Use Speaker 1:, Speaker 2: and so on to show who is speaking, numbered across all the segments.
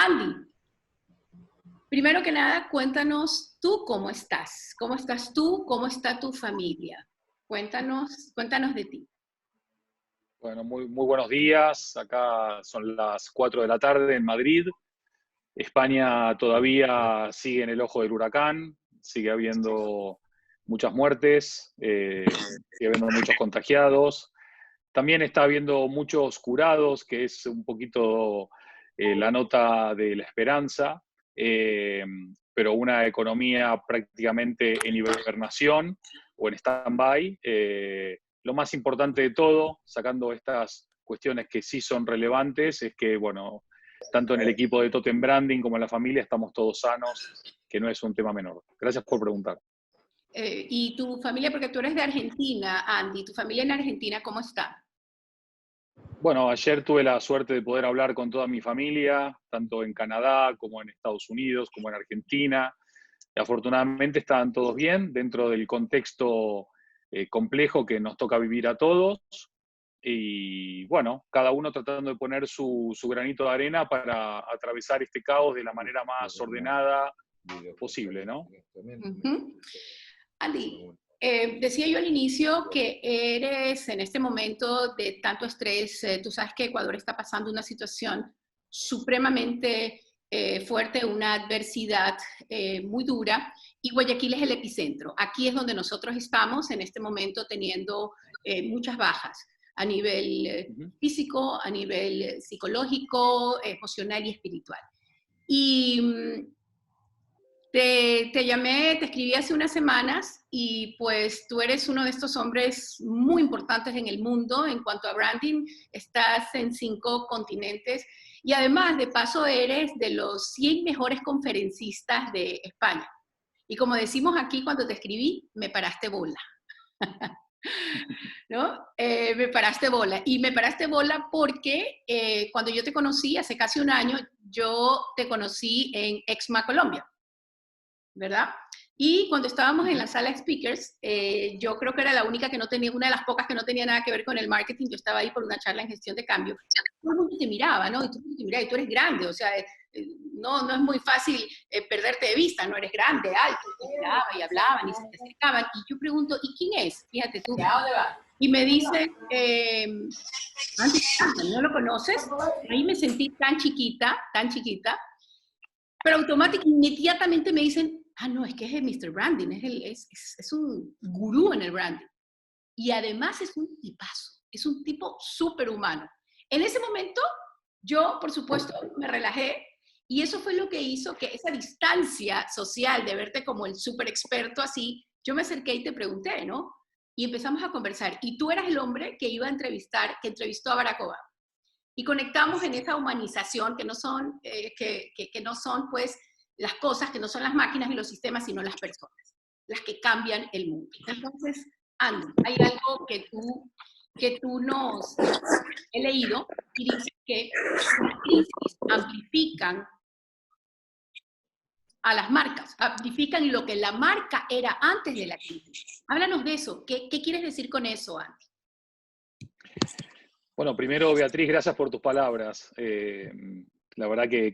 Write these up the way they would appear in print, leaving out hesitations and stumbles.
Speaker 1: Andy, primero que nada, cuéntanos tú cómo estás. ¿Cómo estás tú? ¿Cómo está tu familia? Cuéntanos de ti.
Speaker 2: Bueno, muy buenos días. Acá son las 4 de la tarde en Madrid. España todavía sigue en el ojo del huracán, sigue habiendo muchas muertes, sigue habiendo muchos contagiados. También está habiendo muchos curados, que es un poquito la nota de la esperanza, pero una economía prácticamente en hibernación o en stand-by. Lo más importante de todo, sacando estas cuestiones que sí son relevantes, es que, bueno, tanto en el equipo de Totem Branding como en la familia estamos todos sanos, que no es un tema menor. Gracias por preguntar.
Speaker 1: Y tu familia, porque tú eres de Argentina, Andy, ¿tu familia en Argentina cómo está?
Speaker 2: Bueno, ayer tuve la suerte de poder hablar con toda mi familia, tanto en Canadá como en Estados Unidos, como en Argentina. Y afortunadamente estaban todos bien dentro del contexto complejo que nos toca vivir a todos. Y bueno, cada uno tratando de poner su granito de arena para atravesar este caos de la manera más ordenada posible, ¿no?
Speaker 1: Andy, decía yo al inicio que eres en este momento de tanto estrés, tú sabes que Ecuador está pasando una situación supremamente fuerte, una adversidad muy dura, y Guayaquil es el epicentro. Aquí es donde nosotros estamos en este momento teniendo muchas bajas a nivel físico, a nivel psicológico, emocional y espiritual. Y te llamé, te escribí hace unas semanas y pues tú eres uno de estos hombres muy importantes en el mundo en cuanto a branding, estás en 5 continentes y además de paso eres de los 100 mejores conferencistas de España. Y como decimos aquí cuando te escribí, me paraste bola. ¿No? Me paraste bola. Y me paraste bola porque cuando yo te conocí hace casi un año, yo te conocí en Exma Colombia, ¿verdad? Y cuando estábamos en la sala de speakers, yo creo que era la única que no tenía, una de las pocas que no tenía nada que ver con el marketing, yo estaba ahí por una charla en gestión de cambio. Todo el mundo te miraba, ¿no? Y tú te mirabas, y tú eres grande, o sea, no es muy fácil perderte de vista, no eres grande, alto, y te miraba y hablaban y se te acercaban. Y yo pregunto, ¿y quién es? Fíjate tú. Y me dice, ¿no lo conoces? Ahí me sentí tan chiquita, pero automáticamente, inmediatamente me dicen, no, es que es el Mr. Branding, es un gurú en el branding. Y además es un tipazo, es un tipo súper humano. En ese momento, yo, por supuesto, me relajé y eso fue lo que hizo que esa distancia social de verte como el súper experto así, yo me acerqué y te pregunté, ¿no? Y empezamos a conversar. Y tú eras el hombre que iba a entrevistar, que entrevistó a Barack Obama. Y conectamos en esa humanización que no son, que no son pues las cosas, que no son las máquinas y los sistemas, sino las personas, las que cambian el mundo. Entonces, Andy, hay algo que tú nos he leído y dice que las crisis amplifican a las marcas, amplifican lo que la marca era antes de la crisis. Háblanos de eso. ¿Qué quieres decir con eso, Andy?
Speaker 2: Bueno, primero, Beatriz, gracias por tus palabras. La verdad que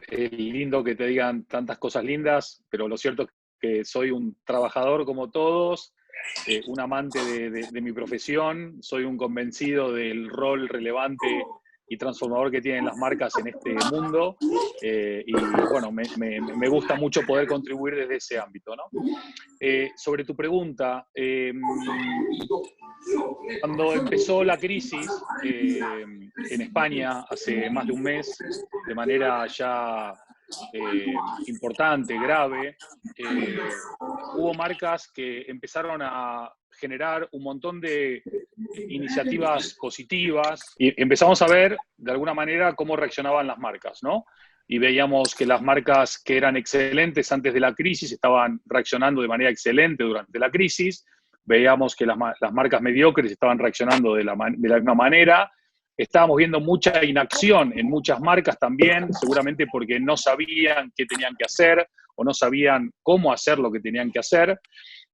Speaker 2: es lindo que te digan tantas cosas lindas, pero lo cierto es que soy un trabajador como todos, un amante de mi profesión, soy un convencido del rol relevante y transformador que tienen las marcas en este mundo, y bueno, me gusta mucho poder contribuir desde ese ámbito, ¿no? Sobre tu pregunta, cuando empezó la crisis en España hace más de un mes, de manera ya importante, grave, hubo marcas que empezaron a generar un montón de iniciativas positivas y empezamos a ver de alguna manera cómo reaccionaban las marcas, ¿no? Y veíamos que las marcas que eran excelentes antes de la crisis estaban reaccionando de manera excelente durante la crisis. Veíamos que las marcas mediocres estaban reaccionando de la misma manera. Estábamos viendo mucha inacción en muchas marcas también, seguramente porque no sabían qué tenían que hacer o no sabían cómo hacer lo que tenían que hacer.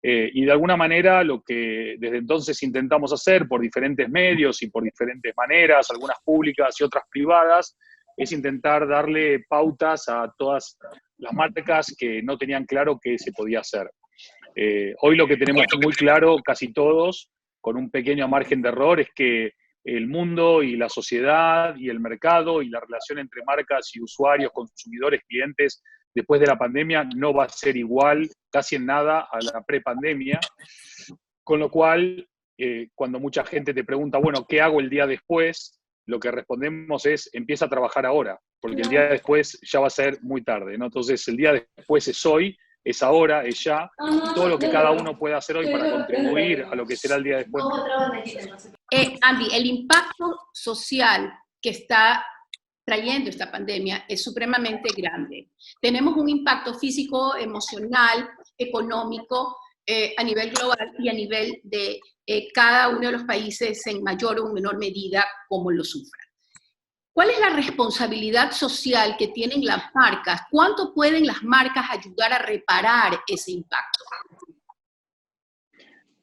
Speaker 2: Y de alguna manera lo que desde entonces intentamos hacer por diferentes medios y por diferentes maneras, algunas públicas y otras privadas, es intentar darle pautas a todas las marcas que no tenían claro qué se podía hacer. Hoy lo que tenemos muy claro, casi todos, con un pequeño margen de error, es que el mundo y la sociedad y el mercado y la relación entre marcas y usuarios, consumidores, clientes, después de la pandemia no va a ser igual casi en nada a la prepandemia. Con lo cual, cuando mucha gente te pregunta, bueno, ¿qué hago el día después? Lo que respondemos es, empieza a trabajar ahora, porque el día después ya va a ser muy tarde, ¿no? Entonces, el día después es hoy, es ahora, es ya, y todo lo que cada uno pueda hacer hoy para contribuir a lo que será el día después.
Speaker 1: Andy, el impacto social que está trayendo esta pandemia es supremamente grande. Tenemos un impacto físico, emocional, económico, a nivel global y a nivel de cada uno de los países en mayor o menor medida como lo sufran. ¿Cuál es la responsabilidad social que tienen las marcas? ¿Cuánto pueden las marcas ayudar a reparar ese impacto?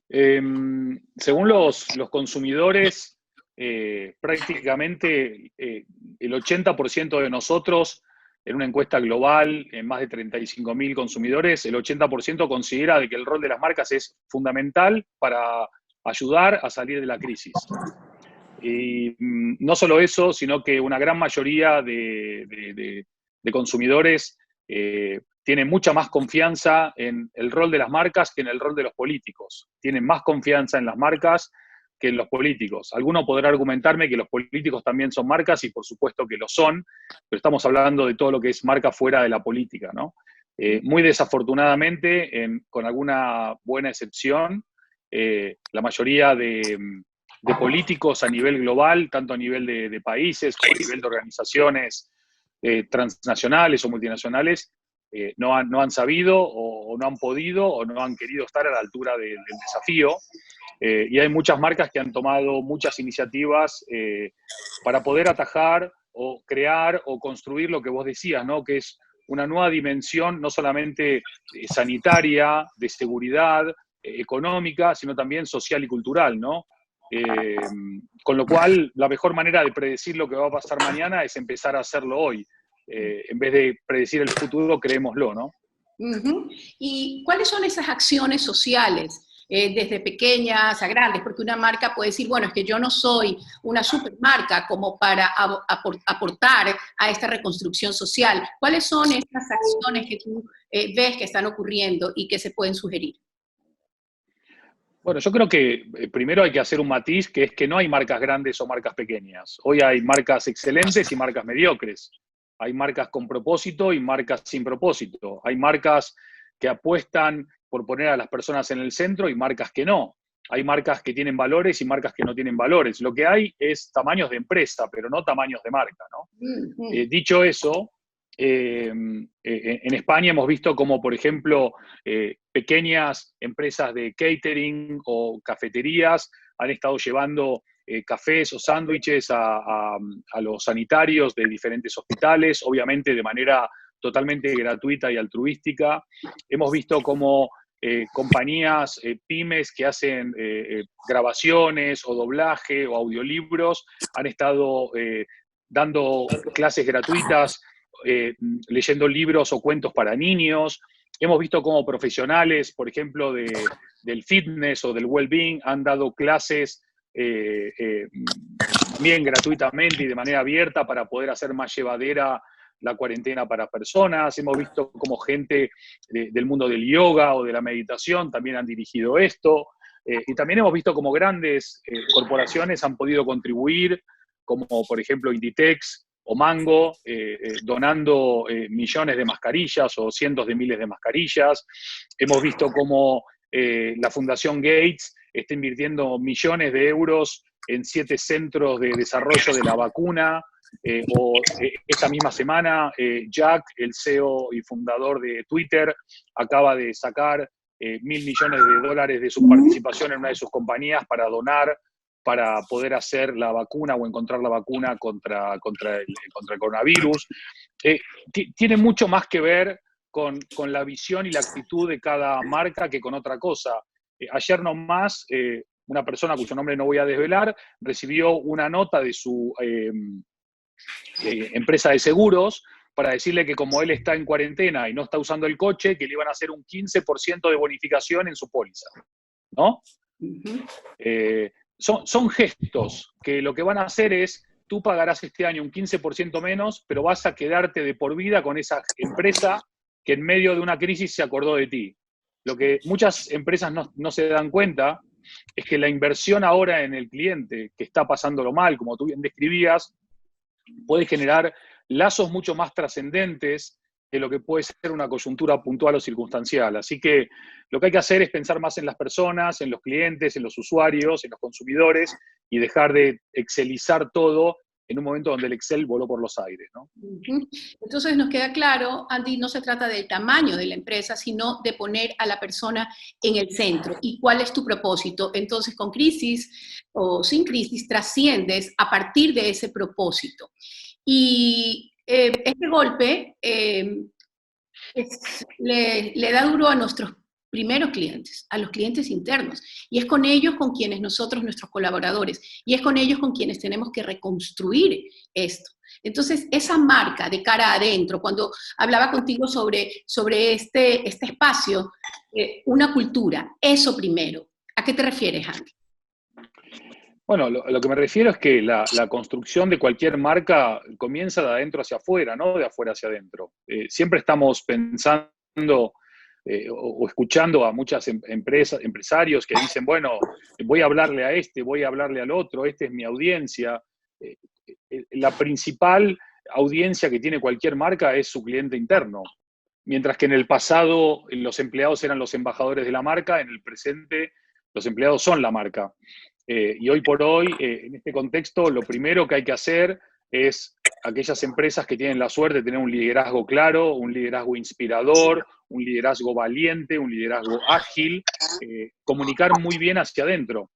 Speaker 2: Según los consumidores, prácticamente el 80% de nosotros, en una encuesta global, en más de 35.000 consumidores, el 80% considera de que el rol de las marcas es fundamental para ayudar a salir de la crisis. Y no solo eso, sino que una gran mayoría de consumidores tienen mucha más confianza en el rol de las marcas que en el rol de los políticos. Tienen más confianza en las marcas que en los políticos. Alguno podrá argumentarme que los políticos también son marcas, y por supuesto que lo son, pero estamos hablando de todo lo que es marca fuera de la política, ¿no? Muy desafortunadamente, con alguna buena excepción, la mayoría de políticos a nivel global, tanto a nivel de países como a nivel de organizaciones transnacionales o multinacionales, no han sabido o no han podido o no han querido estar a la altura del desafío. Y hay muchas marcas que han tomado muchas iniciativas para poder atajar o crear o construir lo que vos decías, ¿no? Que es una nueva dimensión, no solamente sanitaria, de seguridad, económica, sino también social y cultural, ¿no? Con lo cual, la mejor manera de predecir lo que va a pasar mañana es empezar a hacerlo hoy. En vez de predecir el futuro, creémoslo, ¿no?
Speaker 1: ¿Y cuáles son esas acciones sociales? Desde pequeñas a grandes, porque una marca puede decir, bueno, es que yo no soy una supermarca como para aportar a esta reconstrucción social. ¿Cuáles son estas acciones que tú ves que están ocurriendo y que se pueden sugerir?
Speaker 2: Bueno, yo creo que primero hay que hacer un matiz, que es que no hay marcas grandes o marcas pequeñas. Hoy hay marcas excelentes y marcas mediocres. Hay marcas con propósito y marcas sin propósito. Hay marcas que apuestan por poner a las personas en el centro y marcas que no. Hay marcas que tienen valores y marcas que no tienen valores. Lo que hay es tamaños de empresa, pero no tamaños de marca, ¿no? Dicho eso, en España hemos visto como, por ejemplo, pequeñas empresas de catering o cafeterías han estado llevando cafés o sándwiches a los sanitarios de diferentes hospitales, obviamente de manera totalmente gratuita y altruística. Hemos visto como compañías, pymes que hacen grabaciones o doblaje o audiolibros han estado dando clases gratuitas, leyendo libros o cuentos para niños. Hemos visto cómo profesionales, por ejemplo, del fitness o del well-being han dado clases bien gratuitamente y de manera abierta para poder hacer más llevadera la cuarentena para personas. Hemos visto cómo gente del mundo del yoga o de la meditación también han dirigido esto. Y también hemos visto cómo grandes corporaciones han podido contribuir, como por ejemplo Inditex o Mango, donando millones de mascarillas o cientos de miles de mascarillas. Hemos visto cómo la Fundación Gates está invirtiendo millones de euros en 7 centros de desarrollo de la vacuna. Esta misma semana, Jack, el CEO y fundador de Twitter, acaba de sacar $1.000 millones de su participación en una de sus compañías para donar, para poder hacer la vacuna o encontrar la vacuna contra el coronavirus. Tiene mucho más que ver con la visión y la actitud de cada marca que con otra cosa. Ayer nomás, una persona cuyo nombre no voy a desvelar, recibió una nota de su empresa de seguros para decirle que como él está en cuarentena y no está usando el coche, que le iban a hacer un 15% de bonificación en su póliza, ¿no? Son gestos que lo que van a hacer es, tú pagarás este año un 15% menos, pero vas a quedarte de por vida con esa empresa que en medio de una crisis se acordó de ti. Lo que muchas empresas no se dan cuenta es que la inversión ahora en el cliente, que está pasándolo mal, como tú bien describías, puede generar lazos mucho más trascendentes de lo que puede ser una coyuntura puntual o circunstancial. Así que lo que hay que hacer es pensar más en las personas, en los clientes, en los usuarios, en los consumidores, y dejar de excelizar todo en un momento donde el Excel voló por los aires, ¿no?
Speaker 1: Entonces nos queda claro, Andy, no se trata del tamaño de la empresa, sino de poner a la persona en el centro. ¿Y cuál es tu propósito? Entonces, con crisis o sin crisis, trasciendes a partir de ese propósito. Y este golpe le da duro a nuestros primeros clientes, a los clientes internos, y es con ellos con quienes nosotros, nuestros colaboradores, y es con ellos con quienes tenemos que reconstruir esto. Entonces, esa marca de cara adentro, cuando hablaba contigo sobre este espacio, una cultura, eso primero, ¿a qué te refieres, Andy?
Speaker 2: Bueno, lo que me refiero es que la construcción de cualquier marca comienza de adentro hacia afuera, no de afuera hacia adentro. Siempre estamos pensando o escuchando a muchas empresarios que dicen, bueno, voy a hablarle a este, voy a hablarle al otro, esta es mi audiencia. La principal audiencia que tiene cualquier marca es su cliente interno. Mientras que en el pasado los empleados eran los embajadores de la marca, en el presente los empleados son la marca. Y hoy por hoy, en este contexto, lo primero que hay que hacer es aquellas empresas que tienen la suerte de tener un liderazgo claro, un liderazgo inspirador, un liderazgo valiente, un liderazgo ágil, comunicar muy bien hacia adentro.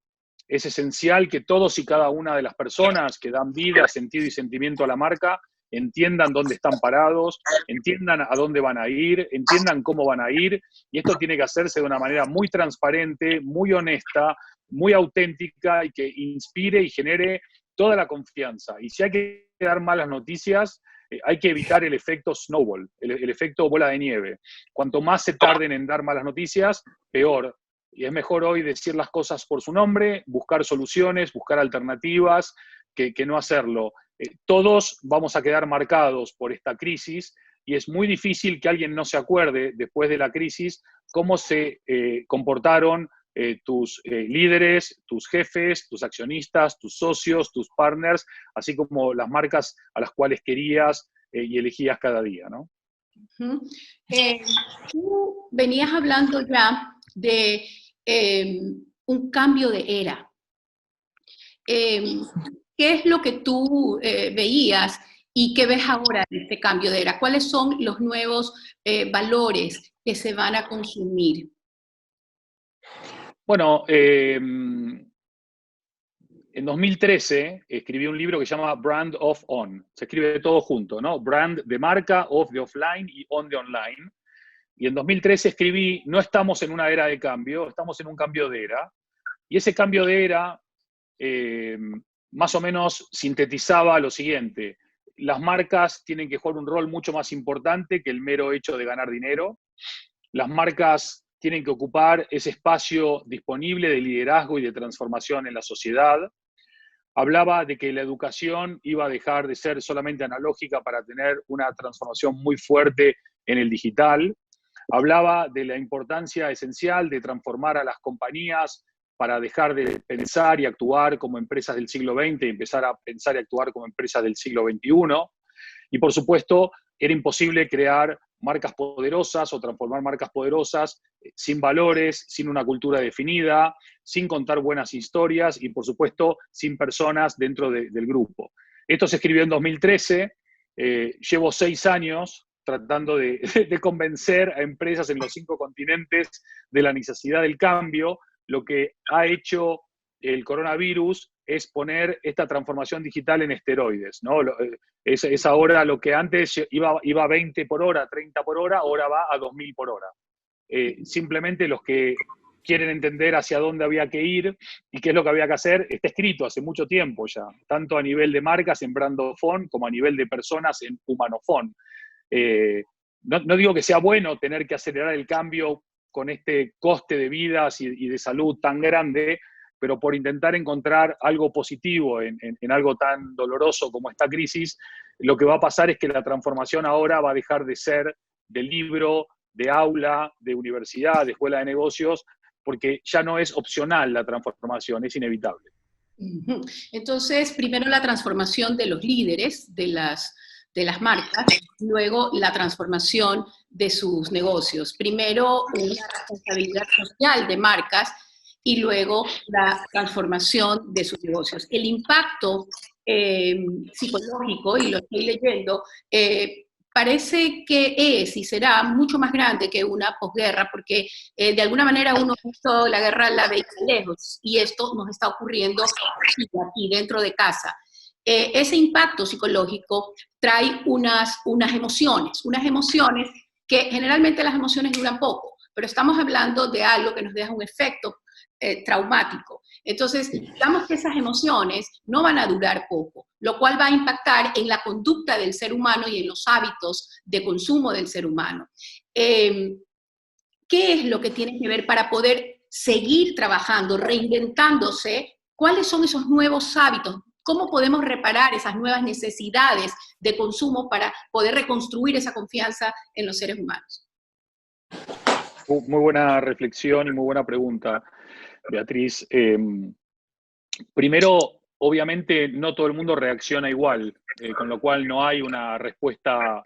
Speaker 2: Es esencial que todos y cada una de las personas que dan vida, sentido y sentimiento a la marca entiendan dónde están parados, entiendan a dónde van a ir, entiendan cómo van a ir, y esto tiene que hacerse de una manera muy transparente, muy honesta, muy auténtica y que inspire y genere toda la confianza. Y si hay que dar malas noticias, hay que evitar el efecto snowball, el efecto bola de nieve. Cuanto más se tarden en dar malas noticias, peor. Y es mejor hoy decir las cosas por su nombre, buscar soluciones, buscar alternativas, que no hacerlo. Todos vamos a quedar marcados por esta crisis y es muy difícil que alguien no se acuerde después de la crisis cómo se comportaron tus líderes, tus jefes, tus accionistas, tus socios, tus partners, así como las marcas a las cuales querías y elegías cada día, ¿no?
Speaker 1: Tú venías hablando ya de un cambio de era. ¿Qué es lo que tú veías y qué ves ahora en este cambio de era? ¿Cuáles son los nuevos valores que se van a consumir?
Speaker 2: Bueno, en 2013 escribí un libro que se llama Brand of On. Se escribe todo junto, ¿no? Brand de marca, off de offline y on de online. Y en 2013 escribí, no estamos en una era de cambio, estamos en un cambio de era. Y ese cambio de era más o menos sintetizaba lo siguiente. Las marcas tienen que jugar un rol mucho más importante que el mero hecho de ganar dinero. Las marcas tienen que ocupar ese espacio disponible de liderazgo y de transformación en la sociedad. Hablaba de que la educación iba a dejar de ser solamente analógica para tener una transformación muy fuerte en el digital. Hablaba de la importancia esencial de transformar a las compañías para dejar de pensar y actuar como empresas del siglo XX y empezar a pensar y actuar como empresas del siglo XXI. Y por supuesto, era imposible crear marcas poderosas o transformar marcas poderosas sin valores, sin una cultura definida, sin contar buenas historias y, por supuesto, sin personas dentro del grupo. Esto se escribió en 2013. Llevo 6 años tratando de convencer a empresas en los 5 continentes de la necesidad del cambio. Lo que ha hecho el coronavirus es poner esta transformación digital en esteroides, ¿no? Es ahora lo que antes iba a 20 por hora, 30 por hora, ahora va a 2000 por hora. Simplemente los que quieren entender hacia dónde había que ir y qué es lo que había que hacer, está escrito hace mucho tiempo ya, tanto a nivel de marcas en Brandofon como a nivel de personas en Humanofon. No digo que sea bueno tener que acelerar el cambio con este coste de vidas y de salud tan grande, pero por intentar encontrar algo positivo en algo tan doloroso como esta crisis, lo que va a pasar es que la transformación ahora va a dejar de ser de libro, de aula, de universidad, de escuela de negocios, porque ya no es opcional la transformación, es inevitable.
Speaker 1: Entonces, primero la transformación de los líderes de las marcas, luego la transformación de sus negocios. Primero una responsabilidad social de marcas y luego la transformación de sus negocios. El impacto psicológico, y lo estoy leyendo, parece que es y será mucho más grande que una posguerra, porque de alguna manera uno visto la guerra la ve lejos, y esto nos está ocurriendo aquí dentro de casa. Ese impacto psicológico trae unas emociones que generalmente las emociones duran poco, pero estamos hablando de algo que nos deja un efecto traumático. Entonces, digamos que esas emociones no van a durar poco, lo cual va a impactar en la conducta del ser humano y en los hábitos de consumo del ser humano. ¿Qué es lo que tiene que ver para poder seguir trabajando, reinventándose? ¿Cuáles son esos nuevos hábitos? ¿Cómo podemos reparar esas nuevas necesidades de consumo para poder reconstruir esa confianza en los seres humanos?
Speaker 2: Muy buena reflexión y muy buena pregunta, Beatriz. Primero, obviamente no todo el mundo reacciona igual, con lo cual no hay una respuesta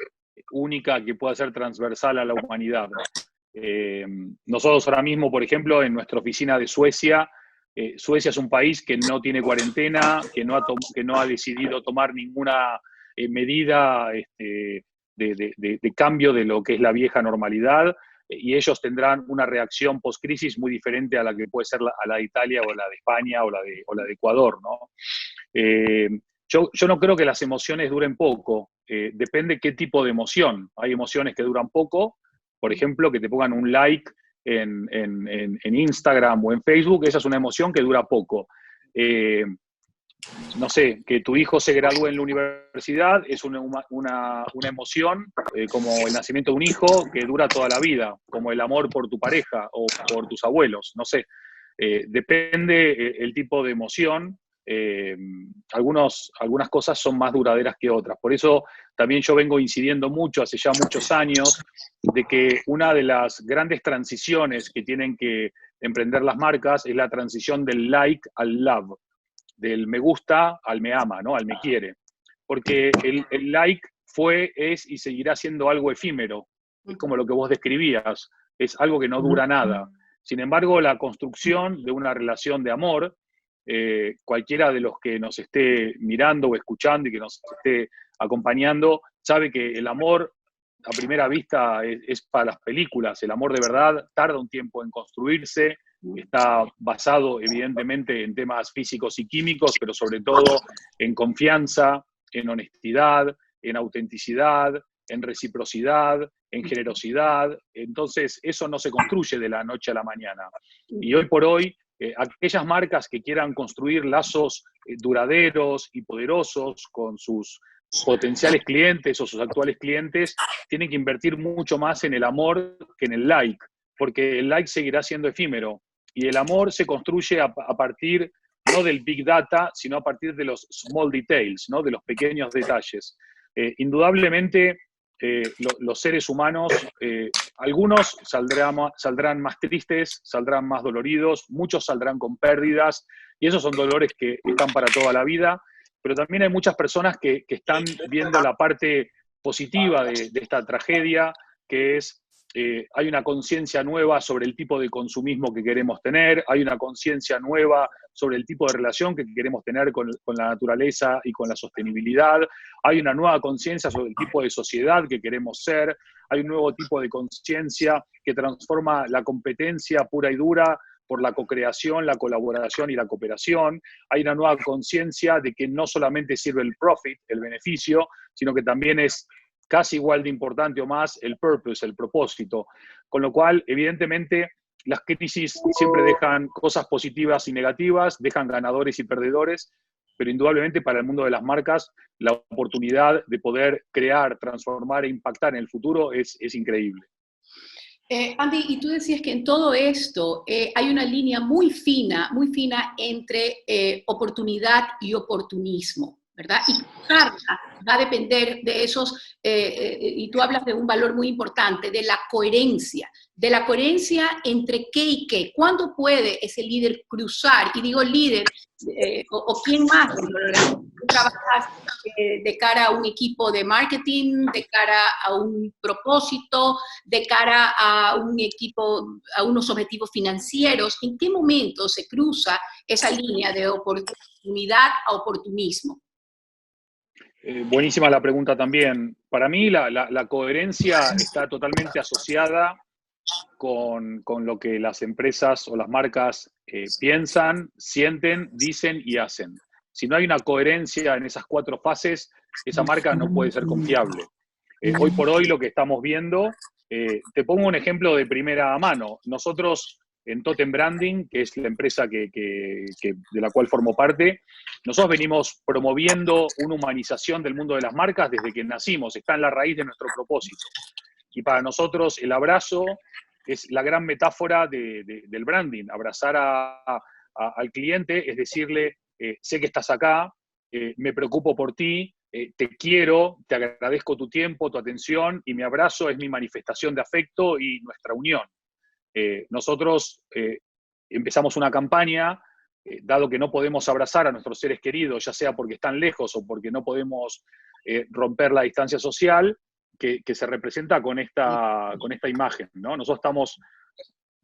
Speaker 2: única que pueda ser transversal a la humanidad. Nosotros ahora mismo, por ejemplo, en nuestra oficina de Suecia, Suecia es un país que no tiene cuarentena, que no ha decidido tomar ninguna medida de cambio de lo que es la vieja normalidad, y ellos tendrán una reacción post-crisis muy diferente a la que puede ser a la de Italia o la de España o la de Ecuador, ¿no? Yo no creo que las emociones duren poco, depende qué tipo de emoción. Hay emociones que duran poco, por ejemplo, que te pongan un like en Instagram o en Facebook, esa es una emoción que dura poco. No sé, que tu hijo se gradúe en la universidad es una emoción, como el nacimiento de un hijo, que dura toda la vida, como el amor por tu pareja o por tus abuelos, no sé. Depende el tipo de emoción. Algunas cosas son más duraderas que otras. Por eso también yo vengo incidiendo mucho, hace ya muchos años, de que una de las grandes transiciones que tienen que emprender las marcas es la transición del like al love, del me gusta al me ama, ¿no? Al me quiere. Porque el like fue, es y seguirá siendo algo efímero. Es como lo que vos describías, es algo que no dura nada. Sin embargo, la construcción de una relación de amor, cualquiera de los que nos esté mirando o escuchando y que nos esté acompañando, sabe que el amor a primera vista es para las películas. El amor de verdad tarda un tiempo en construirse, está basado evidentemente en temas físicos y químicos, pero sobre todo en confianza, en honestidad, en autenticidad, en reciprocidad, en generosidad. Entonces, eso no se construye de la noche a la mañana. Y hoy por hoy, aquellas marcas que quieran construir lazos duraderos y poderosos con sus potenciales clientes o sus actuales clientes, tienen que invertir mucho más en el amor que en el like, porque el like seguirá siendo efímero. Y el amor se construye a partir no del big data, sino a partir de los small details, ¿no? De los pequeños detalles. Indudablemente, los seres humanos, algunos saldrán más tristes, saldrán más doloridos, muchos saldrán con pérdidas, y esos son dolores que están para toda la vida, pero también hay muchas personas que están viendo la parte positiva de esta tragedia, que es hay una conciencia nueva sobre el tipo de consumismo que queremos tener, hay una conciencia nueva sobre el tipo de relación que queremos tener con la naturaleza y con la sostenibilidad, hay una nueva conciencia sobre el tipo de sociedad que queremos ser, hay un nuevo tipo de conciencia que transforma la competencia pura y dura por la co-creación, la colaboración y la cooperación. Hay una nueva conciencia de que no solamente sirve el profit, el beneficio, sino que también es casi igual de importante o más el purpose, el propósito. Con lo cual, evidentemente, las crisis siempre dejan cosas positivas y negativas, dejan ganadores y perdedores, pero indudablemente para el mundo de las marcas, la oportunidad de poder crear, transformar e impactar en el futuro es increíble.
Speaker 1: Andy, y tú decías que en todo esto hay una línea muy fina entre oportunidad y oportunismo, ¿verdad? Y Carla va a depender de esos, y tú hablas de un valor muy importante, de la coherencia entre qué y qué. ¿Cuándo puede ese líder cruzar? Y digo líder, o quién más dentro de la organización. Tú trabajas de cara a un equipo de marketing, de cara a un propósito, de cara a un equipo, a unos objetivos financieros. ¿En qué momento se cruza esa línea de oportunidad a oportunismo?
Speaker 2: Buenísima la pregunta también. Para mí la coherencia está totalmente asociada con lo que las empresas o las marcas piensan, sienten, dicen y hacen. Si no hay una coherencia en esas 4 fases, esa marca no puede ser confiable. Hoy por hoy lo que estamos viendo, te pongo un ejemplo de primera mano. Nosotros en Totem Branding, que es la empresa de la cual formo parte, nosotros venimos promoviendo una humanización del mundo de las marcas desde que nacimos, está en la raíz de nuestro propósito. Y para nosotros el abrazo es la gran metáfora del branding. Abrazar al cliente es decirle, sé que estás acá, me preocupo por ti, te quiero, te agradezco tu tiempo, tu atención, y mi abrazo es mi manifestación de afecto y nuestra unión. Nosotros empezamos una campaña, dado que no podemos abrazar a nuestros seres queridos, ya sea porque están lejos o porque no podemos romper la distancia social, que se representa con esta imagen, ¿no? Nosotros estamos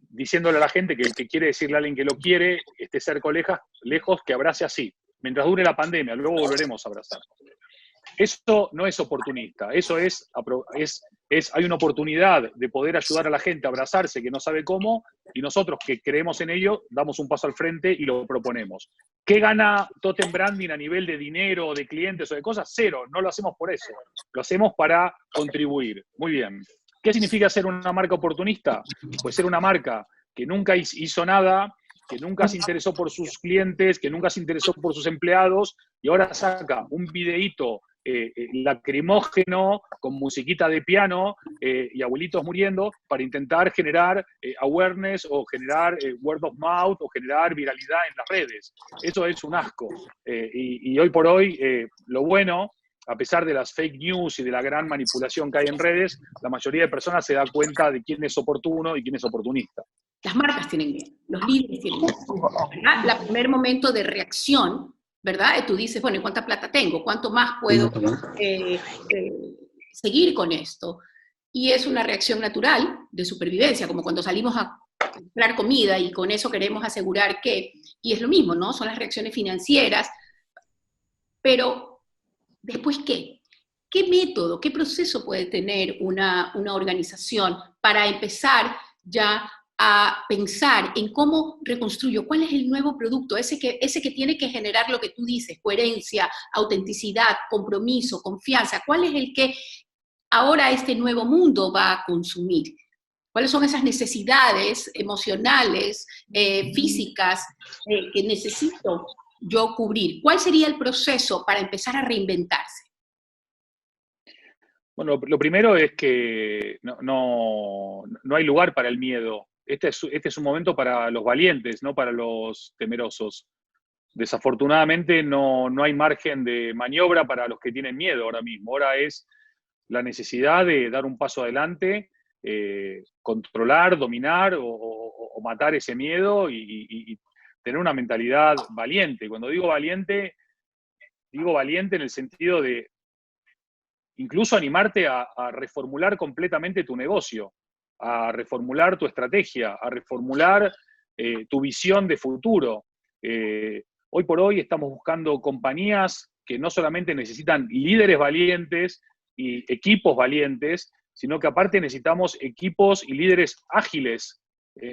Speaker 2: diciéndole a la gente que el que quiere decirle a alguien que lo quiere, esté cerca o lejos, que abrace así, mientras dure la pandemia, luego volveremos a abrazar. Eso no es oportunista, eso hay una oportunidad de poder ayudar a la gente a abrazarse que no sabe cómo, y nosotros que creemos en ello, damos un paso al frente y lo proponemos. ¿Qué gana Totem Branding a nivel de dinero, de clientes o de cosas? 0, no lo hacemos por eso, lo hacemos para contribuir. Muy bien. ¿Qué significa ser una marca oportunista? Pues ser una marca que nunca hizo nada, que nunca se interesó por sus clientes, que nunca se interesó por sus empleados, y ahora saca un videíto lacrimógeno, con musiquita de piano y abuelitos muriendo, para intentar generar awareness o generar word of mouth o generar viralidad en las redes. Eso es un asco. Y hoy por hoy, lo bueno, a pesar de las fake news y de la gran manipulación que hay en redes, la mayoría de personas se da cuenta de quién es oportuno y quién es oportunista.
Speaker 1: Las marcas tienen miedo, los líderes tienen miedo. El primer momento de reacción, ¿verdad? Tú dices, bueno, ¿y cuánta plata tengo? ¿Cuánto más puedo seguir con esto? Y es una reacción natural de supervivencia, como cuando salimos a comprar comida y con eso queremos asegurar que, y es lo mismo, ¿no? Son las reacciones financieras, pero ¿después qué? ¿Qué método, qué proceso puede tener una organización para empezar ya a pensar en cómo reconstruyo, cuál es el nuevo producto, ese que tiene que generar lo que tú dices, coherencia, autenticidad, compromiso, confianza? ¿Cuál es el que ahora este nuevo mundo va a consumir? ¿Cuáles son esas necesidades emocionales, físicas, que necesito yo cubrir? ¿Cuál sería el proceso para empezar a reinventarse?
Speaker 2: Bueno, lo primero es que no hay lugar para el miedo. Este es un momento para los valientes, no para los temerosos. Desafortunadamente no hay margen de maniobra para los que tienen miedo ahora mismo. Ahora es la necesidad de dar un paso adelante, controlar, dominar o matar ese miedo y tener una mentalidad valiente. Cuando digo valiente en el sentido de incluso animarte a reformular completamente tu negocio, a reformular tu estrategia, a reformular tu visión de futuro. Hoy por hoy estamos buscando compañías que no solamente necesitan líderes valientes y equipos valientes, sino que aparte necesitamos equipos y líderes ágiles.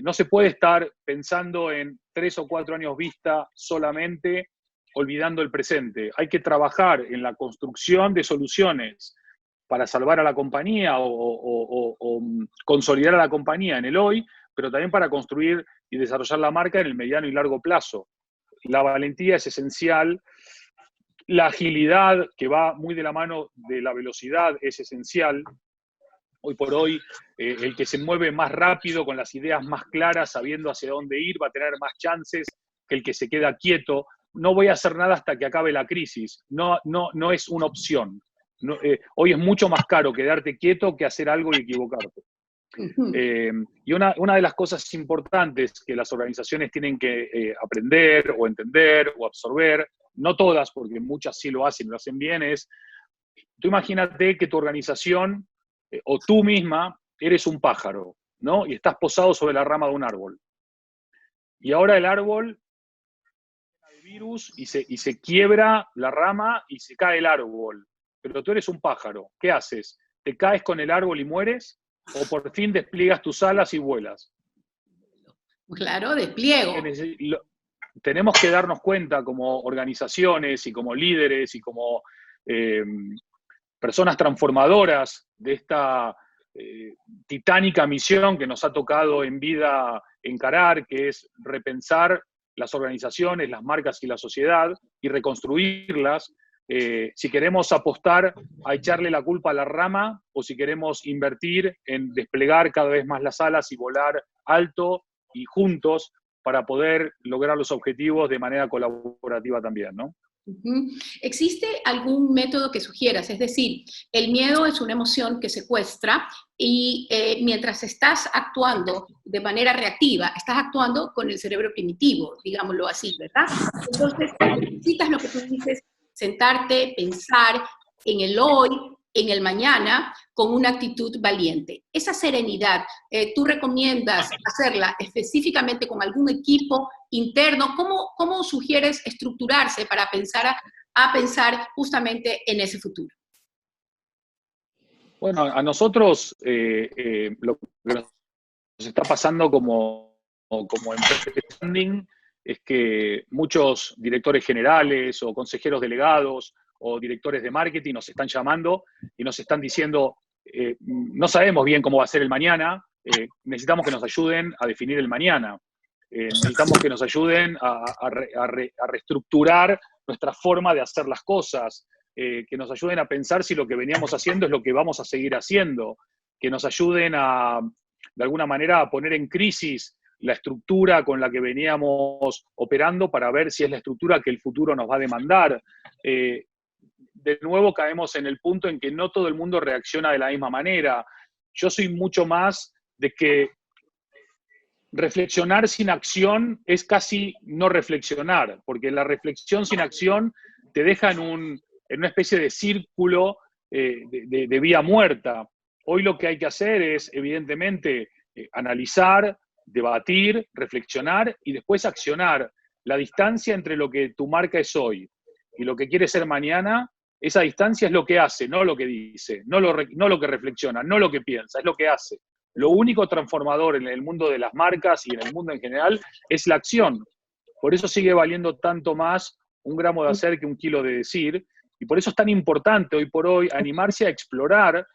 Speaker 2: No se puede estar pensando en 3 o 4 años vista solamente, olvidando el presente. Hay que trabajar en la construcción de soluciones para salvar a la compañía o consolidar a la compañía en el hoy, pero también para construir y desarrollar la marca en el mediano y largo plazo. La valentía es esencial, la agilidad, que va muy de la mano de la velocidad, es esencial. Hoy por hoy, el que se mueve más rápido, con las ideas más claras, sabiendo hacia dónde ir, va a tener más chances que el que se queda quieto. No voy a hacer nada hasta que acabe la crisis. No es una opción. No, hoy es mucho más caro quedarte quieto que hacer algo y equivocarte. Y una de las cosas importantes que las organizaciones tienen que aprender o entender o absorber, no todas, porque muchas sí lo hacen y lo hacen bien, es, tú imagínate que tu organización o tú misma eres un pájaro, ¿no? Y estás posado sobre la rama de un árbol. Y ahora el árbol tiene el virus y se quiebra la rama y se cae el árbol. Pero tú eres un pájaro. ¿Qué haces? ¿Te caes con el árbol y mueres? ¿O por fin despliegas tus alas y vuelas?
Speaker 1: Claro, despliego.
Speaker 2: Tenemos que darnos cuenta como organizaciones y como líderes y como personas transformadoras de esta titánica misión que nos ha tocado en vida encarar, que es repensar las organizaciones, las marcas y la sociedad y reconstruirlas. Si queremos apostar a echarle la culpa a la rama o si queremos invertir en desplegar cada vez más las alas y volar alto y juntos para poder lograr los objetivos de manera colaborativa también, ¿no?
Speaker 1: ¿Existe algún método que sugieras? Es decir, el miedo es una emoción que secuestra y mientras estás actuando de manera reactiva, estás actuando con el cerebro primitivo, digámoslo así, ¿verdad? Entonces, necesitas lo que tú dices, sentarte, pensar en el hoy, en el mañana, con una actitud valiente. Esa serenidad, ¿tú recomiendas hacerla específicamente con algún equipo interno? ¿Cómo sugieres estructurarse para pensar a pensar justamente en ese futuro?
Speaker 2: Bueno, a nosotros lo que nos está pasando como emprending es que muchos directores generales o consejeros delegados o directores de marketing nos están llamando y nos están diciendo, no sabemos bien cómo va a ser el mañana, necesitamos que nos ayuden a definir el mañana. Necesitamos que nos ayuden a reestructurar nuestra forma de hacer las cosas, que nos ayuden a pensar si lo que veníamos haciendo es lo que vamos a seguir haciendo, que nos ayuden de alguna manera a poner en crisis la estructura con la que veníamos operando para ver si es la estructura que el futuro nos va a demandar. De nuevo caemos en el punto en que no todo el mundo reacciona de la misma manera. Yo soy mucho más de que reflexionar sin acción es casi no reflexionar, porque la reflexión sin acción te deja en una especie de círculo de vía muerta. Hoy lo que hay que hacer es, evidentemente, analizar, debatir, reflexionar y después accionar. La distancia entre lo que tu marca es hoy y lo que quiere ser mañana, esa distancia es lo que hace, no lo que dice, no lo que reflexiona, no lo que piensa, es lo que hace. Lo único transformador en el mundo de las marcas y en el mundo en general es la acción. Por eso sigue valiendo tanto más un gramo de hacer que un kilo de decir, y por eso es tan importante hoy por hoy animarse a explorar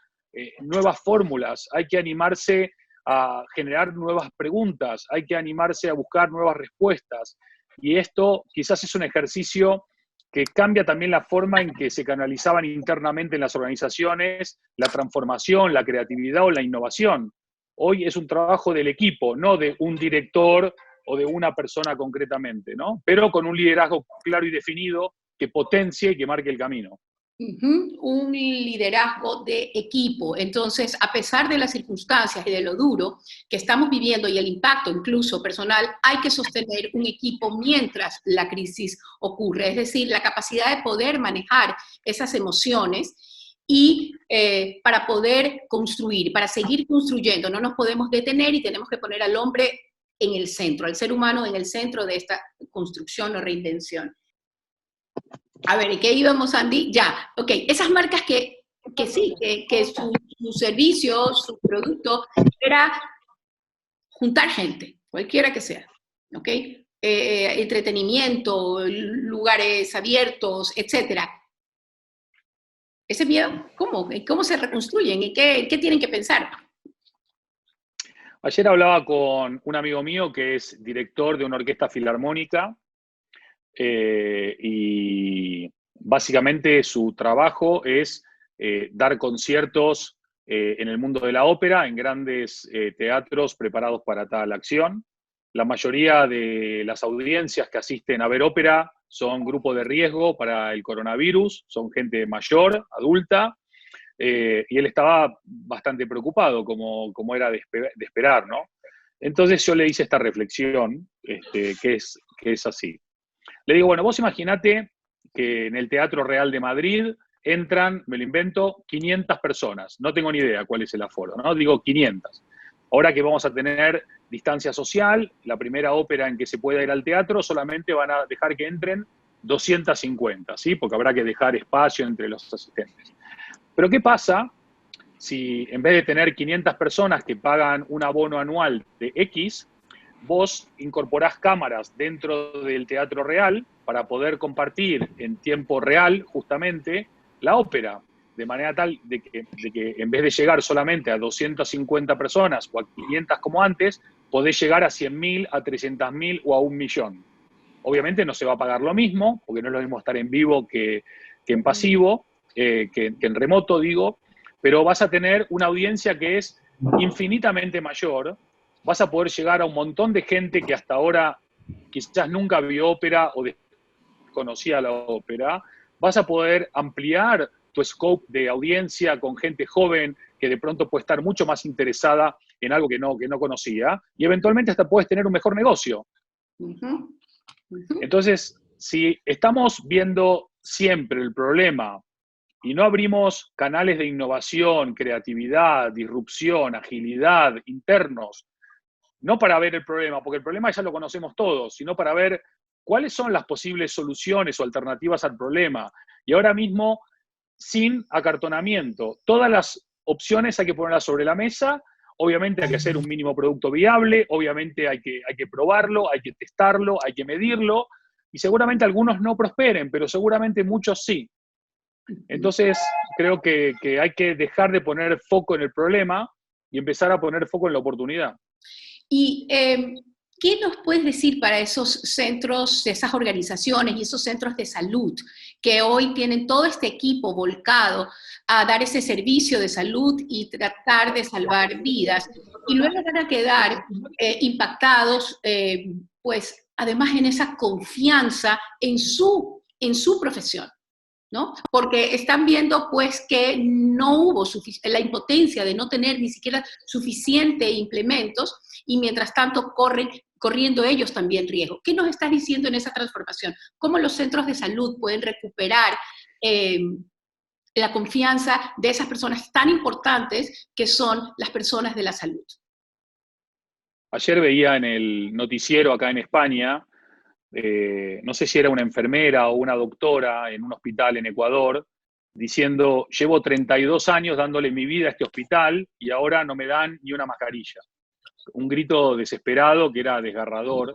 Speaker 2: nuevas fórmulas, hay que animarse a generar nuevas preguntas, hay que animarse a buscar nuevas respuestas, y esto quizás es un ejercicio que cambia también la forma en que se canalizaban internamente en las organizaciones la transformación, la creatividad o la innovación. Hoy es un trabajo del equipo, no de un director o de una persona concretamente, ¿no? Pero con un liderazgo claro y definido que potencie y que marque el camino.
Speaker 1: Un liderazgo de equipo. Entonces, a pesar de las circunstancias y de lo duro que estamos viviendo y el impacto incluso personal, hay que sostener un equipo mientras la crisis ocurre. Es decir, la capacidad de poder manejar esas emociones y para poder construir, para seguir construyendo. No nos podemos detener y tenemos que poner al hombre en el centro, al ser humano en el centro de esta construcción o reinvención. A ver, ¿en qué íbamos, Andy? Ya, ok. Esas marcas que sí, que su servicio, su producto era juntar gente, cualquiera que sea, ¿ok? Entretenimiento, lugares abiertos, etcétera. Ese miedo, ¿cómo? ¿Cómo se reconstruyen? ¿En qué tienen que pensar?
Speaker 2: Ayer hablaba con un amigo mío que es director de una orquesta filarmónica y básicamente su trabajo es dar conciertos en el mundo de la ópera, en grandes teatros preparados para tal acción. La mayoría de las audiencias que asisten a ver ópera son grupos de riesgo para el coronavirus, son gente mayor, adulta, y él estaba bastante preocupado, como era de esperar, ¿no? Entonces yo le hice esta reflexión, que es así. Le digo, bueno, vos imaginate que en el Teatro Real de Madrid entran, me lo invento, 500 personas. No tengo ni idea cuál es el aforo, ¿no? Digo 500. Ahora que vamos a tener distancia social, la primera ópera en que se pueda ir al teatro, solamente van a dejar que entren 250, ¿sí? Porque habrá que dejar espacio entre los asistentes. Pero ¿qué pasa si en vez de tener 500 personas que pagan un abono anual de X, vos incorporás cámaras dentro del Teatro Real para poder compartir en tiempo real justamente la ópera? De manera tal de que en vez de llegar solamente a 250 personas o a 500 como antes, podés llegar a 100.000, a 300.000 o a 1.000.000. Obviamente no se va a pagar lo mismo, porque no es lo mismo estar en vivo que en pasivo, que en remoto, digo, pero vas a tener una audiencia que es infinitamente mayor, vas a poder llegar a un montón de gente que hasta ahora quizás nunca vio ópera o desconocía la ópera, vas a poder ampliar tu scope de audiencia con gente joven que de pronto puede estar mucho más interesada en algo que no conocía, y eventualmente hasta puedes tener un mejor negocio. Entonces, si estamos viendo siempre el problema y no abrimos canales de innovación, creatividad, disrupción, agilidad internos, no para ver el problema, porque el problema ya lo conocemos todos, sino para ver cuáles son las posibles soluciones o alternativas al problema. Y ahora mismo, sin acartonamiento, todas las opciones hay que ponerlas sobre la mesa. Obviamente hay que hacer un mínimo producto viable, obviamente hay que probarlo, hay que testarlo, hay que medirlo, y seguramente algunos no prosperen, pero seguramente muchos sí. Entonces, creo que hay que dejar de poner foco en el problema y empezar a poner foco en la oportunidad.
Speaker 1: ¿Y qué nos puedes decir para esos centros, esas organizaciones y esos centros de salud que hoy tienen todo este equipo volcado a dar ese servicio de salud y tratar de salvar vidas? Y luego van a quedar impactados, pues, además en esa confianza en su profesión, ¿no? Porque están viendo pues que no hubo la impotencia de no tener ni siquiera suficientes implementos y mientras tanto corriendo ellos también riesgo. ¿Qué nos estás diciendo en esa transformación? ¿Cómo los centros de salud pueden recuperar la confianza de esas personas tan importantes que son las personas de la salud?
Speaker 2: Ayer veía en el noticiero acá en España, no sé si era una enfermera o una doctora en un hospital en Ecuador, diciendo, llevo 32 años dándole mi vida a este hospital y ahora no me dan ni una mascarilla. Un grito desesperado que era desgarrador.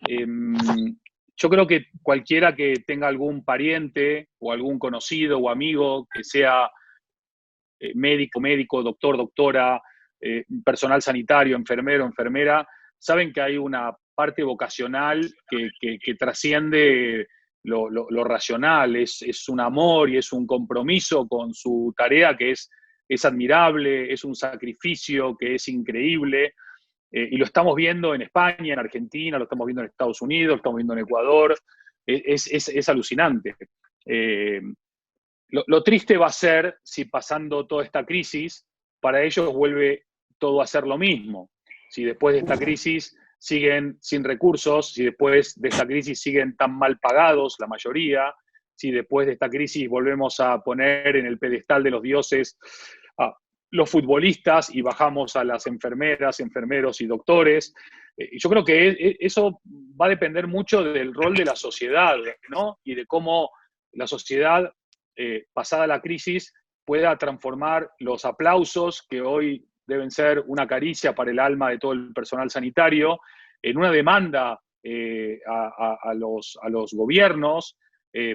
Speaker 2: Yo creo que cualquiera que tenga algún pariente o algún conocido o amigo que sea médico, doctor, doctora, personal sanitario, enfermero, enfermera, saben que hay una parte vocacional que trasciende lo racional, es un amor y es un compromiso con su tarea que es admirable, es un sacrificio que es increíble, y lo estamos viendo en España, en Argentina, lo estamos viendo en Estados Unidos, lo estamos viendo en Ecuador, es alucinante. Lo triste va a ser si pasando toda esta crisis, para ellos vuelve todo a ser lo mismo. Si después de esta crisis siguen sin recursos, si después de esta crisis siguen tan mal pagados la mayoría, si después de esta crisis volvemos a poner en el pedestal de los dioses a los futbolistas y bajamos a las enfermeras, enfermeros y doctores. Yo creo que eso va a depender mucho del rol de la sociedad, ¿no? Y de cómo la sociedad, pasada la crisis, pueda transformar los aplausos que hoy deben ser una caricia para el alma de todo el personal sanitario en una demanda a los gobiernos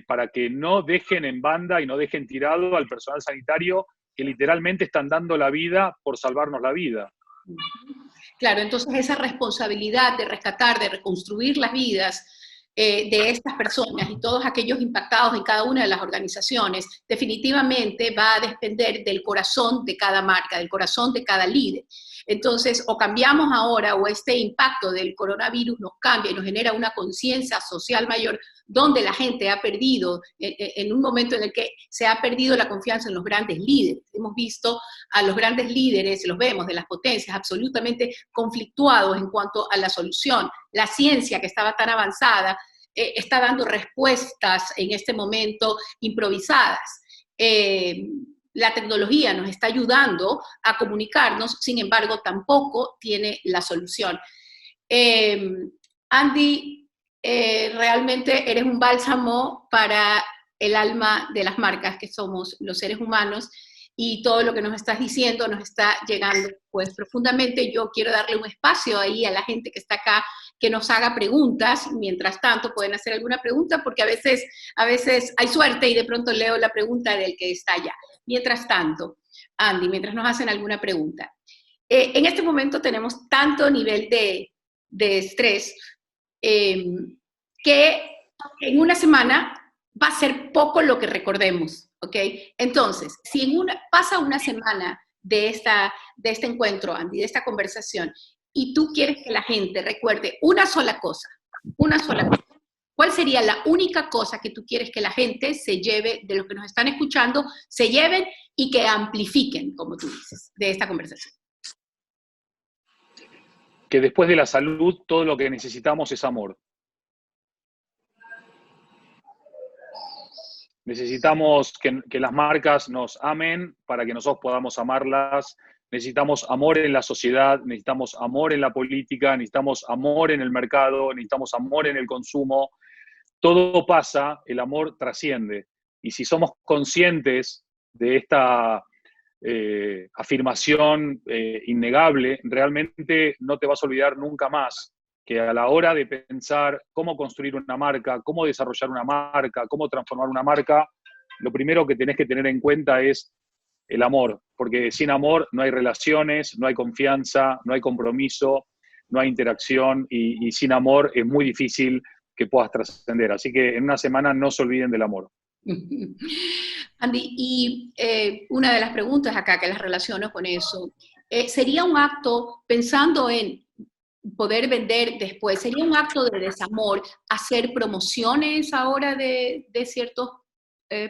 Speaker 2: para que no dejen en banda y no dejen tirado al personal sanitario que literalmente están dando la vida por salvarnos la vida.
Speaker 1: Claro, entonces esa responsabilidad de rescatar, de reconstruir las vidas de estas personas y todos aquellos impactados en cada una de las organizaciones, definitivamente va a depender del corazón de cada marca, del corazón de cada líder. Entonces, o cambiamos ahora, o este impacto del coronavirus nos cambia y nos genera una conciencia social mayor, donde la gente ha perdido, en un momento en el que se ha perdido la confianza en los grandes líderes. Hemos visto a los grandes líderes, los vemos de las potencias, absolutamente conflictuados en cuanto a la solución. La ciencia, que estaba tan avanzada, está dando respuestas en este momento improvisadas. La tecnología nos está ayudando a comunicarnos, sin embargo, tampoco tiene la solución. Andy, realmente eres un bálsamo para el alma de las marcas que somos los seres humanos, y todo lo que nos estás diciendo nos está llegando pues profundamente. Yo quiero darle un espacio ahí a la gente que está acá, que nos haga preguntas. Mientras tanto, pueden hacer alguna pregunta, porque a veces hay suerte y de pronto leo la pregunta del que está allá. Mientras tanto, Andy, mientras nos hacen alguna pregunta. En este momento tenemos tanto nivel de estrés que en una semana va a ser poco lo que recordemos, ¿ok? Entonces, si pasa una semana de este encuentro, Andy, de esta conversación, y tú quieres que la gente recuerde una sola cosa, ¿cuál sería la única cosa que tú quieres que la gente se lleve, de los que nos están escuchando, se lleven y que amplifiquen, como tú dices, de esta conversación?
Speaker 2: Que después de la salud, todo lo que necesitamos es amor. Necesitamos que las marcas nos amen para que nosotros podamos amarlas. Necesitamos amor en la sociedad, necesitamos amor en la política, necesitamos amor en el mercado, necesitamos amor en el consumo. Todo pasa, el amor trasciende. Y si somos conscientes de esta afirmación innegable, realmente no te vas a olvidar nunca más que a la hora de pensar cómo construir una marca, cómo desarrollar una marca, cómo transformar una marca, lo primero que tenés que tener en cuenta es el amor, porque sin amor no hay relaciones, no hay confianza, no hay compromiso, no hay interacción, y sin amor es muy difícil que puedas trascender. Así que en una semana no se olviden del amor.
Speaker 1: Andy, y una de las preguntas acá que las relaciono con eso, ¿sería un acto, pensando en poder vender después, sería un acto de desamor hacer promociones ahora de ciertos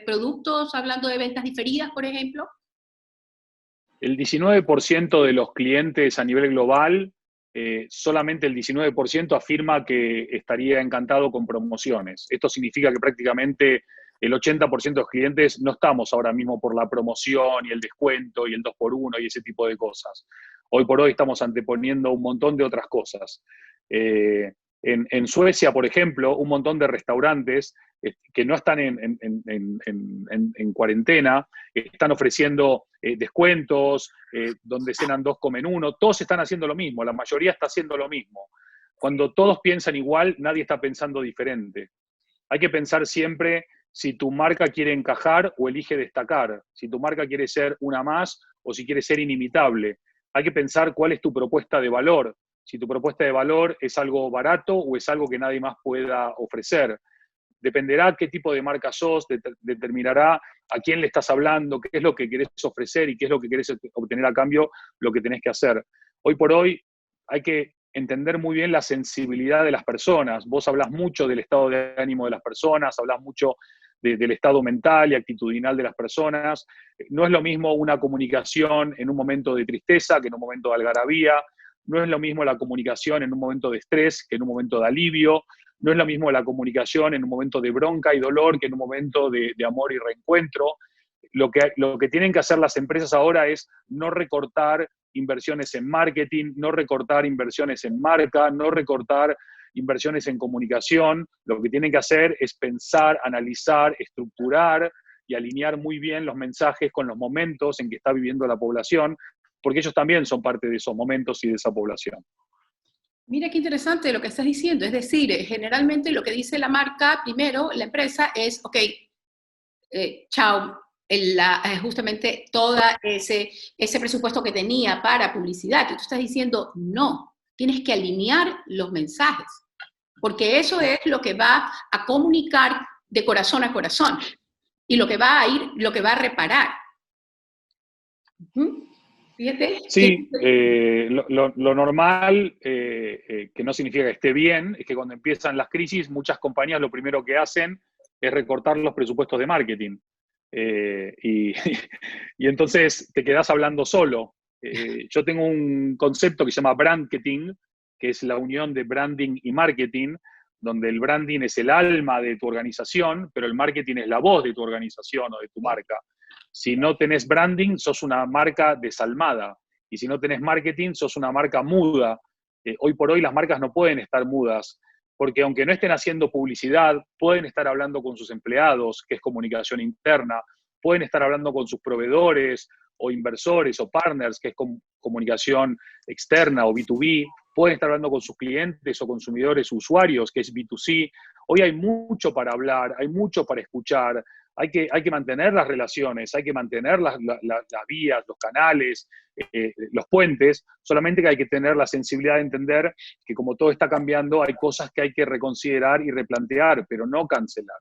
Speaker 1: productos, hablando de ventas diferidas, por ejemplo?
Speaker 2: El 19% de los clientes a nivel global, solamente el 19% afirma que estaría encantado con promociones. Esto significa que prácticamente el 80% de los clientes no estamos ahora mismo por la promoción y el descuento y el 2x1 y ese tipo de cosas. Hoy por hoy estamos anteponiendo un montón de otras cosas. En Suecia, por ejemplo, un montón de restaurantes que no están en cuarentena, están ofreciendo descuentos, donde cenan 2 comen 1, todos están haciendo lo mismo, la mayoría está haciendo lo mismo. Cuando todos piensan igual, nadie está pensando diferente. Hay que pensar siempre si tu marca quiere encajar o elige destacar, si tu marca quiere ser una más o si quiere ser inimitable. Hay que pensar cuál es tu propuesta de valor, si tu propuesta de valor es algo barato o es algo que nadie más pueda ofrecer. Dependerá qué tipo de marca sos, determinará a quién le estás hablando, qué es lo que querés ofrecer y qué es lo que querés obtener a cambio, lo que tenés que hacer. Hoy por hoy hay que entender muy bien la sensibilidad de las personas. Vos hablás mucho del estado de ánimo de las personas, hablás mucho del estado mental y actitudinal de las personas. No es lo mismo una comunicación en un momento de tristeza que en un momento de algarabía. No es lo mismo la comunicación en un momento de estrés que en un momento de alivio. No es lo mismo la comunicación en un momento de bronca y dolor que en un momento de amor y reencuentro. Lo que tienen que hacer las empresas ahora es no recortar inversiones en marketing, no recortar inversiones en marca, no recortar inversiones en comunicación. Lo que tienen que hacer es pensar, analizar, estructurar y alinear muy bien los mensajes con los momentos en que está viviendo la población, porque ellos también son parte de esos momentos y de esa población.
Speaker 1: Mira qué interesante lo que estás diciendo. Es decir, generalmente lo que dice la marca, primero, la empresa, es, ok, chao, justamente todo ese presupuesto que tenía para publicidad. Y tú estás diciendo, no, tienes que alinear los mensajes, porque eso es lo que va a comunicar de corazón a corazón y lo que va a reparar. Fíjate.
Speaker 2: Sí, lo normal, que no significa que esté bien, es que cuando empiezan las crisis, muchas compañías lo primero que hacen es recortar los presupuestos de marketing. Y entonces te quedás hablando solo. Yo tengo un concepto que se llama brandketing, que es la unión de branding y marketing, donde el branding es el alma de tu organización, pero el marketing es la voz de tu organización o de tu marca. Si no tenés branding, sos una marca desalmada. Y si no tenés marketing, sos una marca muda. Hoy por hoy las marcas no pueden estar mudas, porque aunque no estén haciendo publicidad, pueden estar hablando con sus empleados, que es comunicación interna, pueden estar hablando con sus proveedores o inversores o partners, que es comunicación externa o B2B, pueden estar hablando con sus clientes o consumidores o usuarios, que es B2C. Hoy hay mucho para hablar, hay mucho para escuchar, hay que mantener las relaciones, hay que mantener las vías, los canales, los puentes, solamente que hay que tener la sensibilidad de entender que como todo está cambiando, hay cosas que hay que reconsiderar y replantear, pero no cancelar.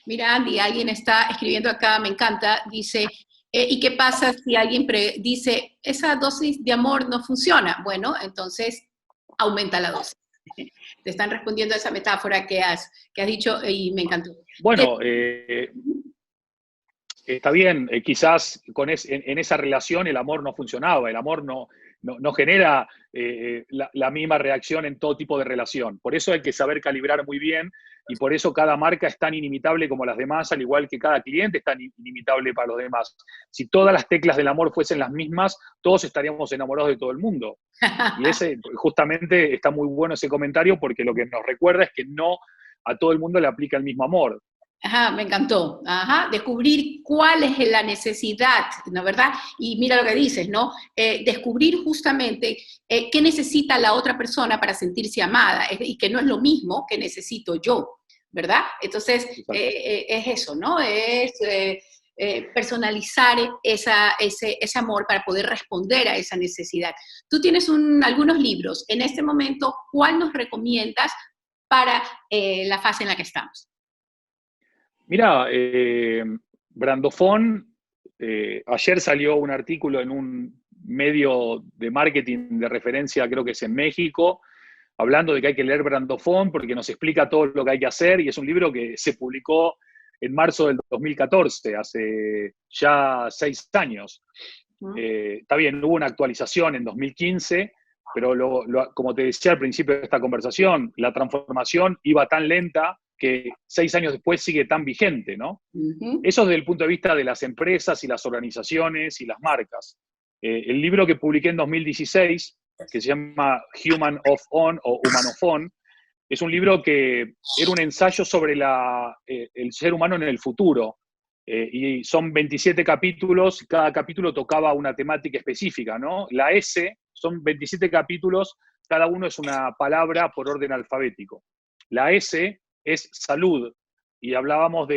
Speaker 1: Mira, Andy, alguien está escribiendo acá, me encanta, dice, ¿y qué pasa si alguien dice, esa dosis de amor no funciona? Bueno, entonces aumenta la dosis. Te están respondiendo a esa metáfora que has dicho y me encantó.
Speaker 2: Bueno, está bien, quizás en esa relación el amor no funcionaba, el amor no genera la misma reacción en todo tipo de relación. Por eso hay que saber calibrar muy bien y por eso cada marca es tan inimitable como las demás, al igual que cada cliente es tan inimitable para los demás. Si todas las teclas del amor fuesen las mismas, todos estaríamos enamorados de todo el mundo. Y justamente está muy bueno ese comentario porque lo que nos recuerda es que no a todo el mundo le aplica el mismo amor.
Speaker 1: Ajá, me encantó. Ajá, descubrir cuál es la necesidad, ¿no verdad? Y mira lo que dices, ¿no? Descubrir justamente qué necesita la otra persona para sentirse amada y que no es lo mismo que necesito yo, ¿verdad? Entonces, es eso, ¿no? Es personalizar ese amor para poder responder a esa necesidad. Tú tienes algunos libros. En este momento, ¿cuál nos recomiendas para la fase en la que estamos?
Speaker 2: Mira, Brandofón, ayer salió un artículo en un medio de marketing de referencia, creo que es en México, hablando de que hay que leer Brandofón porque nos explica todo lo que hay que hacer y es un libro que se publicó en marzo del 2014, hace ya 6 años. Está bien, hubo una actualización en 2015, pero como te decía al principio de esta conversación, la transformación iba tan lenta que 6 años después sigue tan vigente, ¿no? Eso desde el punto de vista de las empresas y las organizaciones y las marcas. El libro que publiqué en 2016, que se llama Human of On o Humanofón, es un libro que era un ensayo sobre el ser humano en el futuro. Y son 27 capítulos, cada capítulo tocaba una temática específica, ¿no? La S son 27 capítulos, cada uno es una palabra por orden alfabético. La S es salud, y hablábamos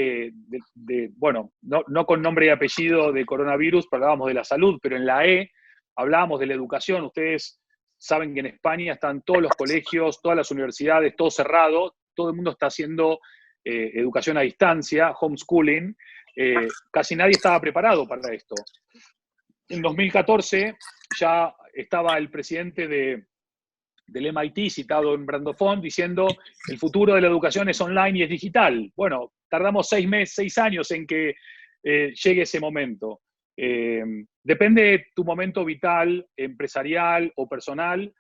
Speaker 2: bueno, no con nombre y apellido de coronavirus, pero hablábamos de la salud, pero en la E hablábamos de la educación. Ustedes saben que en España están todos los colegios, todas las universidades, todo cerrado, todo el mundo está haciendo educación a distancia, homeschooling, casi nadie estaba preparado para esto. En 2014 ya estaba el presidente del MIT, citado en Brandofón, diciendo el futuro de la educación es online y es digital. Bueno, tardamos 6 años en que llegue ese momento. Depende de tu momento vital, empresarial o personal.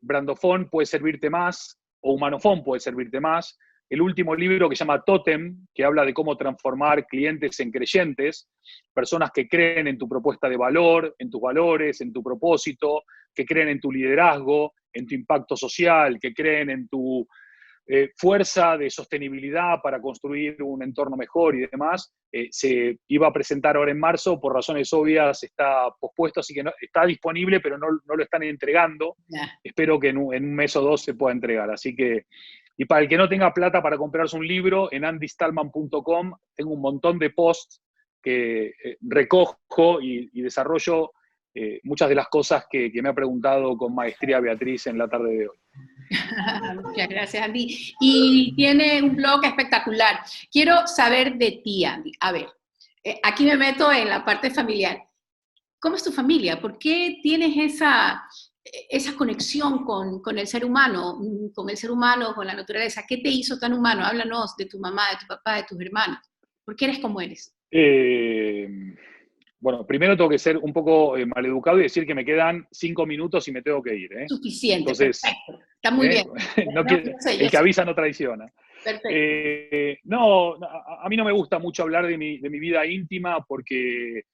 Speaker 2: Brandofón puede servirte más, o Humanofón puede servirte más. El último libro que se llama Totem, que habla de cómo transformar clientes en creyentes, personas que creen en tu propuesta de valor, en tus valores, en tu propósito, que creen en tu liderazgo, en tu impacto social, que creen en tu fuerza de sostenibilidad para construir un entorno mejor y demás. Se iba a presentar ahora en marzo, por razones obvias está pospuesto, así que no, está disponible, pero no lo están entregando. Espero que en un mes o dos se pueda entregar. Así que, y para el que no tenga plata para comprarse un libro, en andystalman.com tengo un montón de posts recojo y desarrollo muchas de las cosas que me ha preguntado con maestría Beatriz en la tarde de hoy.
Speaker 1: Muchas gracias, Andy. Y tiene un blog espectacular. Quiero saber de ti, Andy. A ver, aquí me meto en la parte familiar. ¿Cómo es tu familia? ¿Por qué tienes esa conexión con el ser humano, con la naturaleza? ¿Qué te hizo tan humano? Háblanos de tu mamá, de tu papá, de tus hermanos. ¿Por qué eres como eres?
Speaker 2: Bueno, primero tengo que ser un poco maleducado y decir que me quedan 5 minutos y me tengo que ir.
Speaker 1: Suficiente,
Speaker 2: Entonces,
Speaker 1: perfecto. Está muy bien.
Speaker 2: No, el que avisa no traiciona.
Speaker 1: Perfecto.
Speaker 2: No, a mí no me gusta mucho hablar de mi vida íntima porque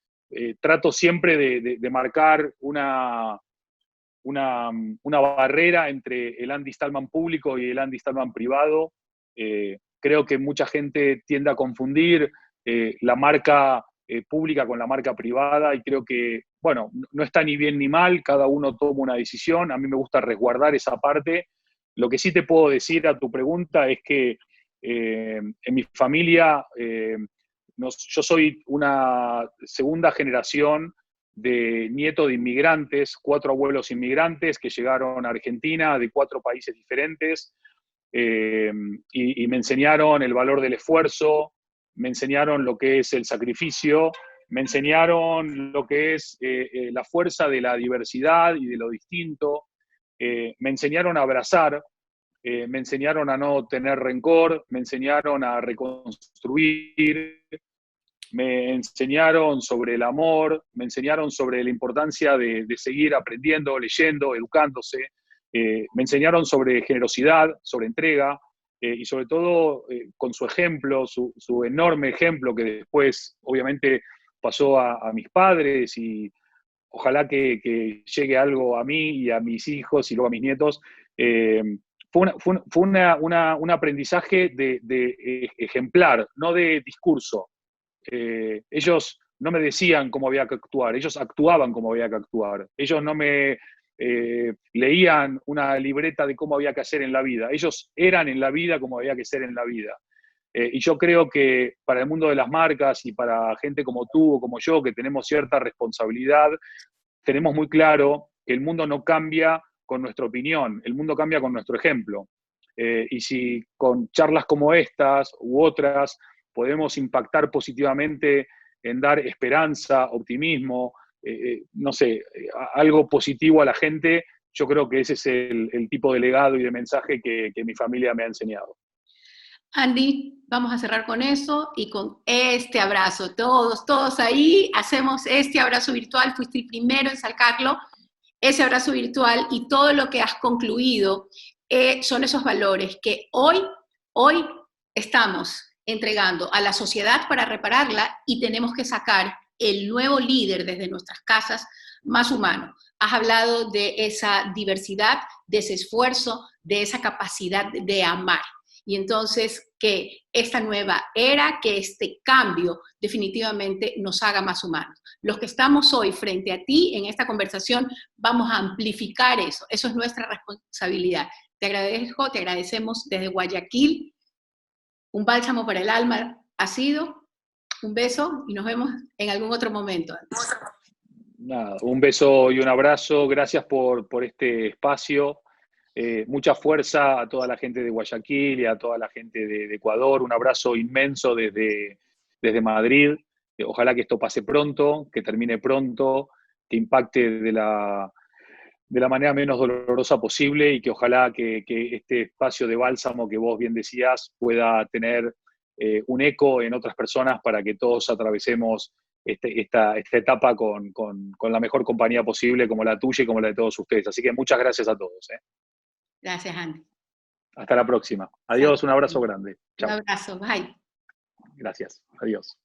Speaker 2: trato siempre de marcar una barrera entre el Andy Stallman público y el Andy Stallman privado. Creo que mucha gente tiende a confundir la marca pública con la marca privada y creo que, bueno, no está ni bien ni mal, cada uno toma una decisión, a mí me gusta resguardar esa parte. Lo que sí te puedo decir a tu pregunta es que en mi familia yo soy una segunda generación de nieto de inmigrantes, 4 abuelos inmigrantes que llegaron a Argentina de 4 países diferentes y me enseñaron el valor del esfuerzo, me enseñaron lo que es el sacrificio, me enseñaron lo que es la fuerza de la diversidad y de lo distinto, me enseñaron a abrazar, me enseñaron a no tener rencor, me enseñaron a reconstruir, me enseñaron sobre el amor, me enseñaron sobre la importancia de seguir aprendiendo, leyendo, educándose, me enseñaron sobre generosidad, sobre entrega, y sobre todo con su ejemplo, su enorme ejemplo que después obviamente pasó a mis padres y ojalá que llegue algo a mí y a mis hijos y luego a mis nietos. Fue un aprendizaje de ejemplar, no de discurso. Ellos no me decían cómo había que actuar, ellos actuaban como había que actuar. Ellos no me leían una libreta de cómo había que hacer en la vida. Ellos eran en la vida como había que ser en la vida. Y yo creo que para el mundo de las marcas y para gente como tú o como yo, que tenemos cierta responsabilidad, tenemos muy claro que el mundo no cambia con nuestra opinión, el mundo cambia con nuestro ejemplo. Y si con charlas como estas u otras podemos impactar positivamente en dar esperanza, optimismo, no sé, algo positivo a la gente, yo creo que ese es el tipo de legado y de mensaje que mi familia me ha enseñado.
Speaker 1: Andy, vamos a cerrar con eso y con este abrazo. Todos ahí hacemos este abrazo virtual. Fuiste el primero en sacarlo, ese abrazo virtual y todo lo que has concluido son esos valores que hoy estamos entregando a la sociedad para repararla y tenemos que sacar el nuevo líder desde nuestras casas más humano. Has hablado de esa diversidad, de ese esfuerzo, de esa capacidad de amar. Y entonces que esta nueva era, que este cambio definitivamente nos haga más humanos. Los que estamos hoy frente a ti en esta conversación vamos a amplificar eso. Eso es nuestra responsabilidad. Te agradecemos desde Guayaquil. Un bálsamo para el alma ha sido. Un beso y nos vemos en algún otro momento.
Speaker 2: Nada, un beso y un abrazo. Gracias por este espacio. Mucha fuerza a toda la gente de Guayaquil y a toda la gente de Ecuador. Un abrazo inmenso desde Madrid. Ojalá que esto pase pronto, que termine pronto, que impacte de la manera menos dolorosa posible y que ojalá que este espacio de bálsamo que vos bien decías pueda tener un eco en otras personas para que todos atravesemos esta etapa con la mejor compañía posible, como la tuya y como la de todos ustedes. Así que muchas gracias a todos.
Speaker 1: Gracias, Andy.
Speaker 2: Hasta la próxima. Adiós, un abrazo grande. Chao.
Speaker 1: Un abrazo, bye.
Speaker 2: Gracias, adiós.